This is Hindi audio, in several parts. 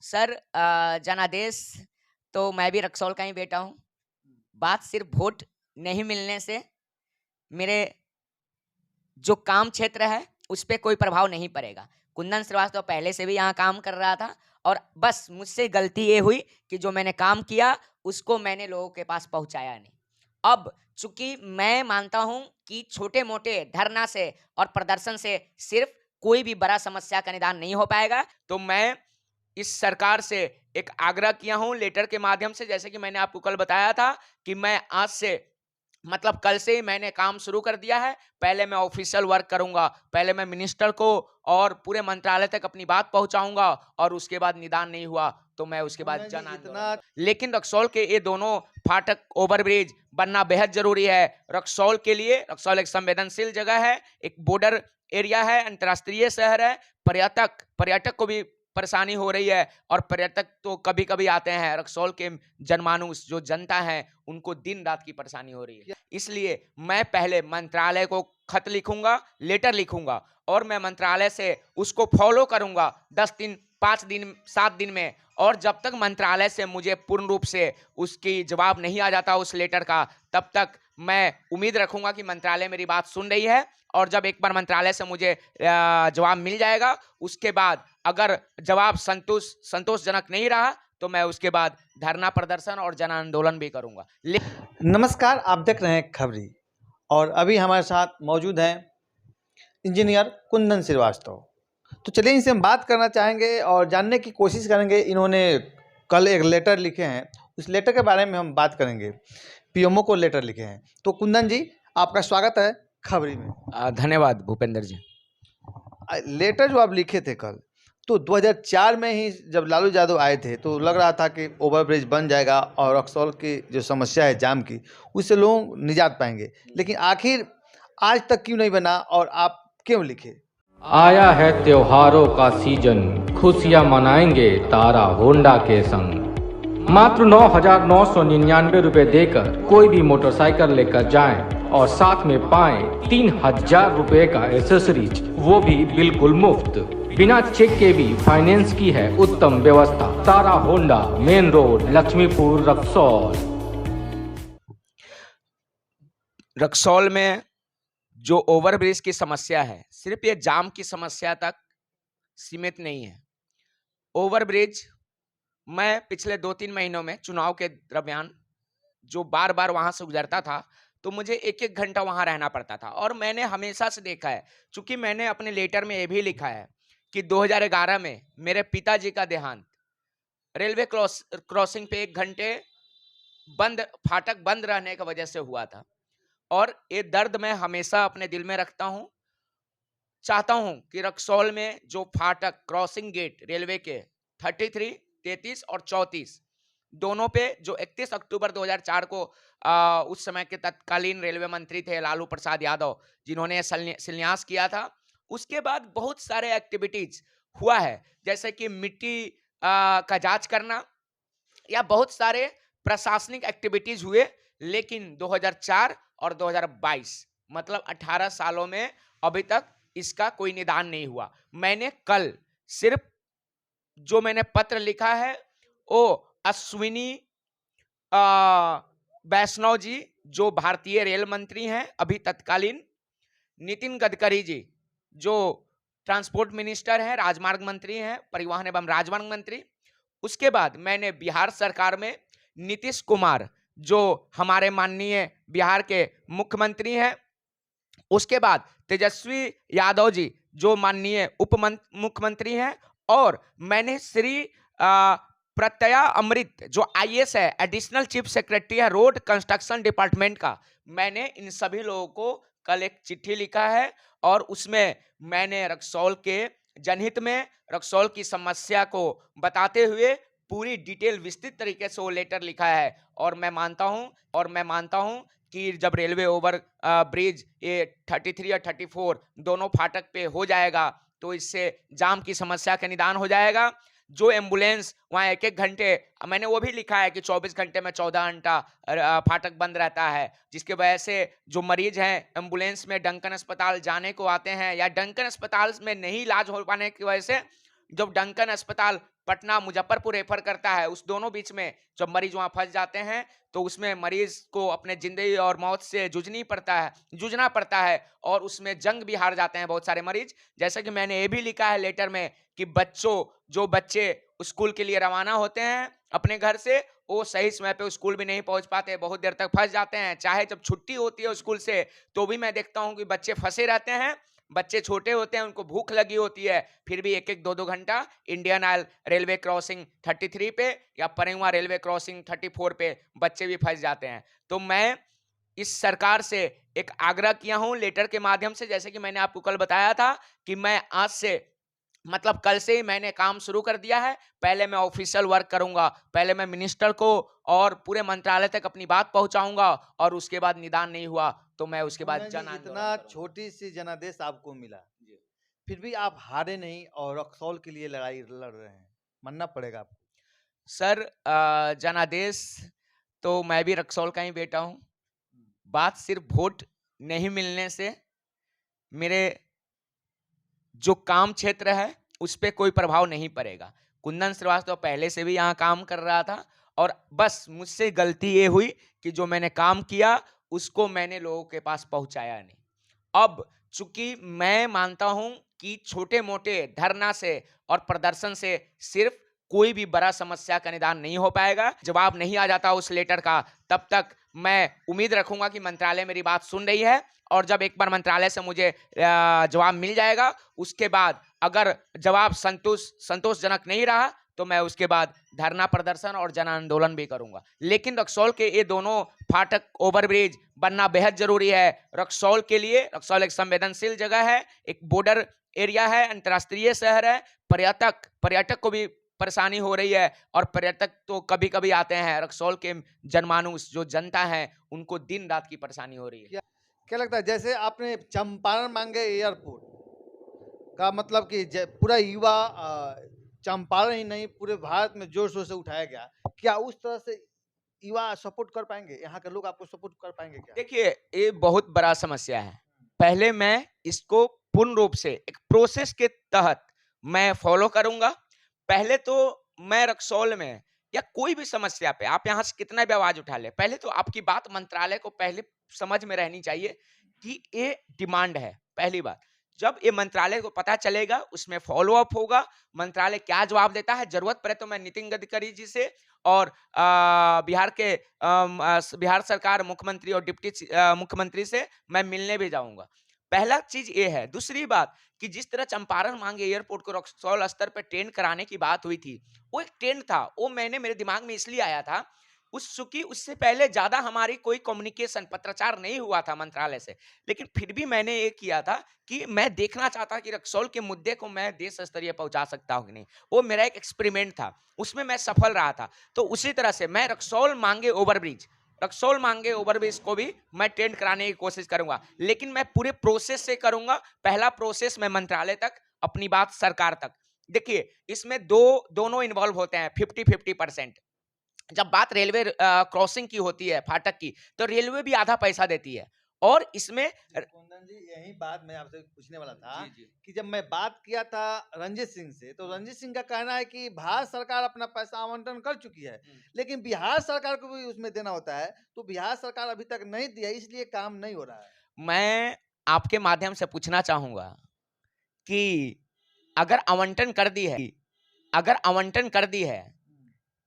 सर जनादेश तो मैं भी रक्सौल का ही बेटा हूँ। बात सिर्फ वोट नहीं मिलने से मेरे जो काम क्षेत्र है उस पे कोई प्रभाव नहीं पड़ेगा। कुंदन श्रीवास्तव पहले से भी यहाँ काम कर रहा था और बस मुझसे गलती ये हुई कि जो मैंने काम किया उसको मैंने लोगों के पास पहुँचाया नहीं। अब चूँकि मैं मानता हूँ कि छोटे-मोटे धरना से और प्रदर्शन से सिर्फ कोई भी बड़ा समस्या का निदान नहीं हो पाएगा, तो मैं इस सरकार से एक आग्रह किया हूँ लेटर के माध्यम से, जैसे कि मैंने आपको कल बताया था कि मैं आज से मतलब कल से ही मैंने काम शुरू कर दिया है। पहले मैं ऑफिशियल वर्क करूंगा, पहले मैं मिनिस्टर को और पूरे मंत्रालय तक अपनी बात पहुंचाऊंगा और उसके बाद निदान नहीं हुआ तो मैं उसके बाद जन आंदोलन। लेकिन रक्सौल के ये दोनों फाटक ओवरब्रिज बनना बेहद जरूरी है रक्सौल के लिए। रक्सौल एक संवेदनशील जगह है, एक बॉर्डर एरिया है, अंतर्राष्ट्रीय शहर है। पर्यटक को भी परेशानी हो रही है और पर्यटक तो कभी कभी आते हैं, रक्सौल के जनमानुष जो जनता है उनको दिन रात की परेशानी हो रही है। इसलिए मैं पहले मंत्रालय को खत लिखूंगा, लेटर लिखूंगा और मैं मंत्रालय से उसको फॉलो करूंगा 10 दिन, 5 दिन, 7 दिन में। और जब तक मंत्रालय से मुझे पूर्ण रूप से उसकी जवाब नहीं आ जाता उस लेटर का, तब तक मैं उम्मीद रखूंगा कि मंत्रालय मेरी बात सुन रही है। और जब एक बार मंत्रालय से मुझे जवाब मिल जाएगा, उसके बाद अगर जवाब संतोषजनक नहीं रहा तो मैं उसके बाद धरना प्रदर्शन और जन आंदोलन भी करूंगा। नमस्कार, आप देख रहे हैं खबरी और अभी हमारे साथ मौजूद हैं इंजीनियर कुंदन श्रीवास्तव। तो चलिए इनसे हम बात करना चाहेंगे और जानने की कोशिश करेंगे। इन्होंने कल एक लेटर लिखे हैं, उस लेटर के बारे में हम बात करेंगे। पीएमओ को लेटर लिखे हैं। तो कुंदन जी, आपका स्वागत है खबरी में। धन्यवाद भूपेंद्र जी। लेटर जो आप लिखे थे कल, तो 2004 में ही जब लालू यादव आए थे तो लग रहा था कि ओवरब्रिज बन जाएगा और रक्सौल की जो समस्या है जाम की, उससे लोग निजात पाएंगे। लेकिन आखिर आज तक क्यों नहीं बना और आप क्यों लिखे? आया है त्योहारों का सीजन, खुशियां मनाएंगे तारा होंडा के संग। मात्र 9,999 रुपए देकर कोई भी मोटरसाइकिल लेकर जाएं और साथ में पाएं 3,000 रुपए का एसेसरीज, वो भी बिल्कुल मुफ्त। बिना चेक के भी फाइनेंस की है उत्तम व्यवस्था। Tara Honda, main road, Laxmipur, Raxaul. Raxaul में जो ओवरब्रिज की समस्या है, सिर्फ ये जाम की समस्या तक सीमित नहीं है। ओवरब्रिज मैं पिछले 2-3 महीनों में चुनाव के दरमियान जो बार बार वहां से गुजरता था तो मुझे 1-1 घंटा वहां रहना पड़ता था। और मैंने हमेशा से देखा है, चूंकि मैंने अपने लेटर में ये भी लिखा है कि 2011 में मेरे पिताजी का देहांत रेलवे क्रॉसिंग पे 1 घंटे फाटक बंद रहने की वजह से हुआ था। और ये दर्द मैं हमेशा अपने दिल में रखता हूं। चाहता हूं कि रक्सौल में जो फाटक क्रॉसिंग गेट रेलवे के 33, 33 और 34 दोनों पे जो 31 अक्टूबर 2004 को उस समय के तत्कालीन रेलवे मंत्री थे लालू प्रसाद यादव, जिन्होंने शिलान्यास किया था, उसके बाद बहुत सारे एक्टिविटीज हुआ है, जैसे कि मिट्टी का जांच करना या बहुत सारे प्रशासनिक एक्टिविटीज हुए। लेकिन 2004 और 2022 मतलब 18 सालों में अभी तक इसका कोई निदान नहीं हुआ। मैंने कल सिर्फ जो मैंने पत्र लिखा है वो अश्विनी वैष्णव जी जो भारतीय रेल मंत्री हैं अभी तत्कालीन, नितिन गडकरी जी जो ट्रांसपोर्ट मिनिस्टर हैं, राजमार्ग मंत्री हैं, परिवहन एवं राजमार्ग मंत्री। उसके बाद मैंने बिहार सरकार में नीतीश कुमार जो हमारे माननीय बिहार के मुख्यमंत्री हैं, उसके बाद तेजस्वी यादव जी जो माननीय उप मुख्यमंत्री हैं, और मैंने श्री प्रत्यया अमृत जो आईएएस है, एडिशनल चीफ सेक्रेटरी है रोड कंस्ट्रक्शन डिपार्टमेंट का, मैंने इन सभी लोगों को कल एक चिट्ठी लिखा है और उसमें मैंने रक्सौल के जनहित में रक्सौल की समस्या को बताते हुए पूरी डिटेल विस्तृत तरीके से वो लेटर लिखा है। और मैं मानता हूं कि जब रेलवे ओवर ब्रिज ये 33 और 34 दोनों फाटक पे हो जाएगा तो इससे जाम की समस्या का निदान हो जाएगा। जो एम्बुलेंस वहाँ 1-1 घंटे, मैंने वो भी लिखा है कि 24 घंटे में 14 घंटा फाटक बंद रहता है, जिसके वजह से जो मरीज हैं एम्बुलेंस में डंकन अस्पताल जाने को आते हैं या डंकन अस्पताल में नहीं इलाज हो पाने की वजह से जब डंकन अस्पताल पटना मुजफ्फरपुर रेफर करता है, उस दोनों बीच में जब मरीज वहां फंस जाते हैं तो उसमें मरीज को अपने जिंदगी और मौत से जूझना पड़ता है और उसमें जंग भी हार जाते हैं बहुत सारे मरीज। जैसे कि मैंने ये भी लिखा है लेटर में कि जो बच्चे स्कूल के लिए रवाना होते हैं अपने घर से, वो सही समय पे स्कूल भी नहीं पहुंच पाते, बहुत देर तक फंस जाते हैं। चाहे जब छुट्टी होती है स्कूल से तो भी मैं देखता हूं कि बच्चे फंसे रहते हैं। बच्चे छोटे होते हैं, उनको भूख लगी होती है, फिर भी 1-1 2-2 घंटा इंडियन ऑयल रेलवे क्रॉसिंग 33 पे या परेवा रेलवे क्रॉसिंग 34 पे बच्चे भी फंस जाते हैं। तो मैं इस सरकार से एक आग्रह किया हूं लेटर के माध्यम से, जैसे कि मैंने आपको कल बताया था कि मैं आज से मतलब कल से ही मैंने काम शुरू कर दिया है। पहले मैं ऑफिशियल वर्क करूंगा, पहले मैं मिनिस्टर को और पूरे मंत्रालय तक अपनी बात पहुंचाऊंगा और उसके बाद निदान नहीं हुआ तो मैं उसके बाद कुंदन जी, जन आंदोलन इतना करूंगा। छोटी सी जनादेश आपको मिला, फिर भी आप हारे नहीं और रक्सौल के लिए लड़ाई लड़ रहे हैं, मानना पड़ेगा आपको। सर जनादेश तो मैं भी रक्सौल का ही बेटा हूं। बात सिर्फ वोट नहीं मिलने से मेरे जो काम क्षेत्र है उस पर कोई प्रभाव नहीं पड़ेगा। कुंदन श्रीवास्तव पहले से भी यहाँ काम कर रहा था और बस मुझसे गलती ये हुई कि जो मैंने काम किया उसको मैंने लोगों के पास पहुंचाया नहीं। अब चूंकि मैं मानता हूं कि छोटे मोटे धरना से और प्रदर्शन से सिर्फ कोई भी बड़ा समस्या का निदान नहीं हो पाएगा। जवाब नहीं आ जाता उस लेटर का तब तक मैं उम्मीद रखूंगा कि मंत्रालय मेरी बात सुन रही है और जब एक बार मंत्रालय से मुझे जवाब मिल जाएगा उसके बाद अगर जवाब संतोषजनक नहीं रहा तो मैं उसके बाद धरना प्रदर्शन और जन आंदोलन भी करूंगा। लेकिन रक्सौल के ये दोनों फाटक ओवरब्रिज बनना बेहद जरूरी है रक्सौल के लिए। रक्सौल एक संवेदनशील जगह है, एक बॉर्डर एरिया है, अंतर्राष्ट्रीय शहर है। पर्यटक को भी परेशानी हो रही है और पर्यटक तो कभी कभी आते हैं, रक्सौल के जनमानुस जो जनता है उनको दिन रात की परेशानी हो रही है। क्या लगता है जैसे आपने चंपारण मांगे एयरपोर्ट का मतलब कि पूरा युवा चंपारण ही नहीं पूरे भारत में जोर शोर से उठाया गया, क्या उस तरह से युवा सपोर्ट कर पाएंगे, यहाँ के लोग आपको सपोर्ट कर पाएंगे क्या? देखिए ये बहुत बड़ा समस्या है। पहले मैं इसको पूर्ण रूप से एक प्रोसेस के तहत मैं फॉलो करूंगा। पहले तो मैं रक्सौल में या कोई भी समस्या पे आप यहाँ से कितना भी आवाज उठा ले, पहले तो आपकी बात मंत्रालय को पहले समझ में रहनी चाहिए कि ये डिमांड है। पहली बात, जब ये मंत्रालय को पता चलेगा उसमें फॉलो अप होगा, मंत्रालय क्या जवाब देता है। जरूरत पड़े तो मैं नितिन गडकरी जी से और बिहार सरकार मुख्यमंत्री और डिप्टी मुख्यमंत्री से मैं मिलने भी जाऊंगा। पहला चीज ये है। दूसरी बात कि जिस तरह चंपारण मांगे एयरपोर्ट को रक्सौल स्तर पर ट्रेंड कराने की बात हुई थी, वो एक ट्रेंड था, वो मेरे दिमाग में इसलिए आया था चूंकि उससे पहले ज्यादा हमारी कोई कम्युनिकेशन पत्राचार नहीं हुआ था मंत्रालय से। लेकिन फिर भी मैंने ये किया था कि मैं देखना चाहता कि रक्सौल के मुद्दे को मैं देश स्तरीय पहुंचा सकता हूं कि नहीं। वो मेरा एक एक्सपेरिमेंट था, उसमें मैं सफल रहा था। तो उसी तरह से मैं रक्सौल मांगे ओवरब्रिज को भी मैं ट्रेंड कराने की कोशिश करूंगा, लेकिन मैं पूरे प्रोसेस से करूंगा। पहला प्रोसेस मैं मंत्रालय तक, अपनी बात सरकार तक। देखिए इसमें दोनों इन्वॉल्व होते हैं 50-50%। जब बात रेलवे क्रॉसिंग की होती है फाटक की, तो रेलवे भी आधा पैसा देती है। और इसमें कुंदन जी यही बात मैं आपसे पूछने वाला था कि जब मैं बात किया था रंजीत सिंह से, तो रंजीत सिंह का कहना है कि भारत सरकार अपना पैसा आवंटन कर चुकी है, लेकिन बिहार सरकार को भी उसमें देना होता है, तो बिहार सरकार अभी तक नहीं दिया, इसलिए काम नहीं हो रहा है। मैं आपके माध्यम से पूछना चाहूंगा कि अगर आवंटन कर दी है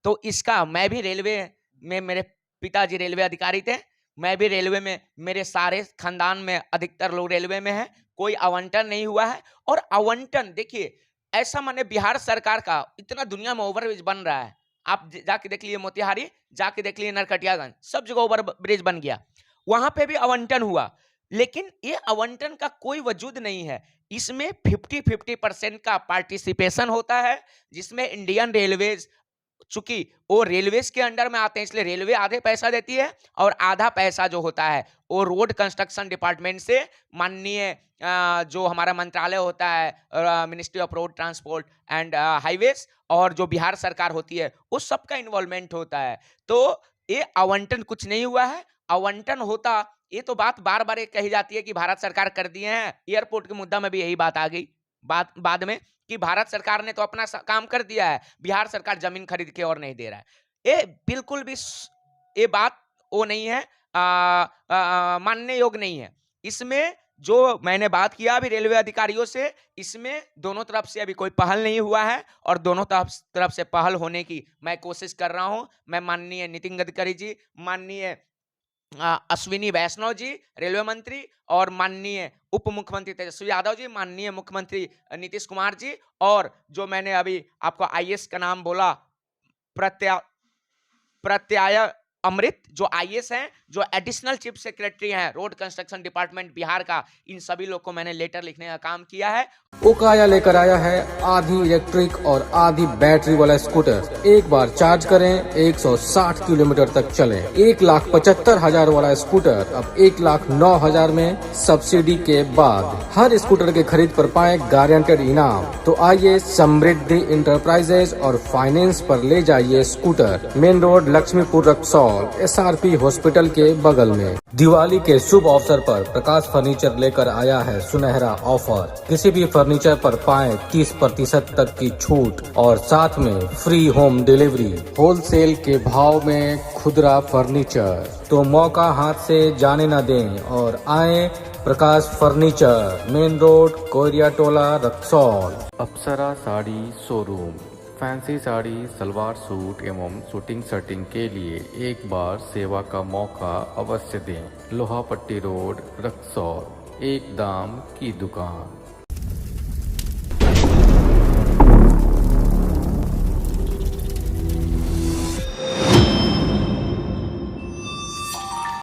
तो इसका, मैं भी रेलवे में, मेरे पिताजी रेलवे अधिकारी थे, मैं भी रेलवे में, मेरे सारे खानदान में अधिकतर लोग रेलवे में हैं, कोई आवंटन नहीं हुआ है। और आवंटन देखिए ऐसा, माने बिहार सरकार का इतना दुनिया में ओवरब्रिज बन रहा है, आप जाके देख लीजिए मोतिहारी, जाके देख लीजिए नरकटियागंज, सब जगह ओवरब्रिज बन गया, वहां पे भी आवंटन हुआ। लेकिन ये आवंटन का कोई वजूद नहीं है। इसमें 50-50% का पार्टिसिपेशन होता है, जिसमें इंडियन रेलवेज, चूंकि वो रेलवेज के अंडर में आते हैं इसलिए रेलवे आधे पैसा देती है और आधा पैसा जो होता है वो रोड कंस्ट्रक्शन डिपार्टमेंट से माननीय जो हमारा मंत्रालय होता है, ministry of road transport and highways, और जो बिहार सरकार होती है, उस सबका इन्वॉल्वमेंट होता है। तो ये आवंटन कुछ नहीं हुआ है। आवंटन होता, ये तो बात बार बार कही जाती है कि भारत सरकार कर दिए हैं, एयरपोर्ट के मुद्दा में भी यही बात आ गई। बाद में कि भारत सरकार ने तो अपना काम कर दिया है, बिहार सरकार जमीन खरीद के और नहीं दे रहा है। ये बिल्कुल भी ये बात वो नहीं है, मानने योग्य नहीं है। इसमें जो मैंने बात किया अभी रेलवे अधिकारियों से, इसमें दोनों तरफ से अभी कोई पहल नहीं हुआ है और दोनों तरफ से पहल होने की मैं कोशिश कर रहा हूं। मैं माननीय नितिन गडकरी जी, माननीय अश्विनी वैष्णव जी रेलवे मंत्री, और माननीय उप मुख्यमंत्री तेजस्वी यादव जी, माननीय मुख्यमंत्री नीतीश कुमार जी, और जो मैंने अभी आपको आईएएस का नाम बोला प्रत्यय अमृत, जो आईएएस हैं, जो एडिशनल चीफ सेक्रेटरी हैं रोड कंस्ट्रक्शन डिपार्टमेंट बिहार का, इन सभी लोग को मैंने लेटर लिखने का काम किया है। ओकाया लेकर आया है आधी इलेक्ट्रिक और आधी बैटरी वाला स्कूटर। एक बार चार्ज करें 160 किलोमीटर तक चलें। 1,75,000 वाला स्कूटर अब 1,09,000 में सब्सिडी के बाद। हर स्कूटर के खरीद पर पाए गारंटेड इनाम। तो आइए समृद्धि इंटरप्राइजेज और फाइनेंस पर ले जाइए scooter. Main road Laxmipur Raxaul, SRP hospital के बगल में। दिवाली के शुभ अवसर पर प्रकाश फर्नीचर लेकर आया है सुनहरा ऑफर। किसी भी फर्नीचर पर पाएं 30% तक की छूट और साथ में फ्री होम डिलीवरी। होलसेल के भाव में खुदरा फर्नीचर, तो मौका हाथ से जाने न दें और आए Prakash furniture, main road Koriya Tola Raxaul. Apsara sari showroom, fancy sari, salwar suit एवं शूटिंग शर्टिंग के लिए एक बार सेवा का मौका अवश्य दें। लोहापट्टी रोड रक्सौल, एक दाम की दुकान।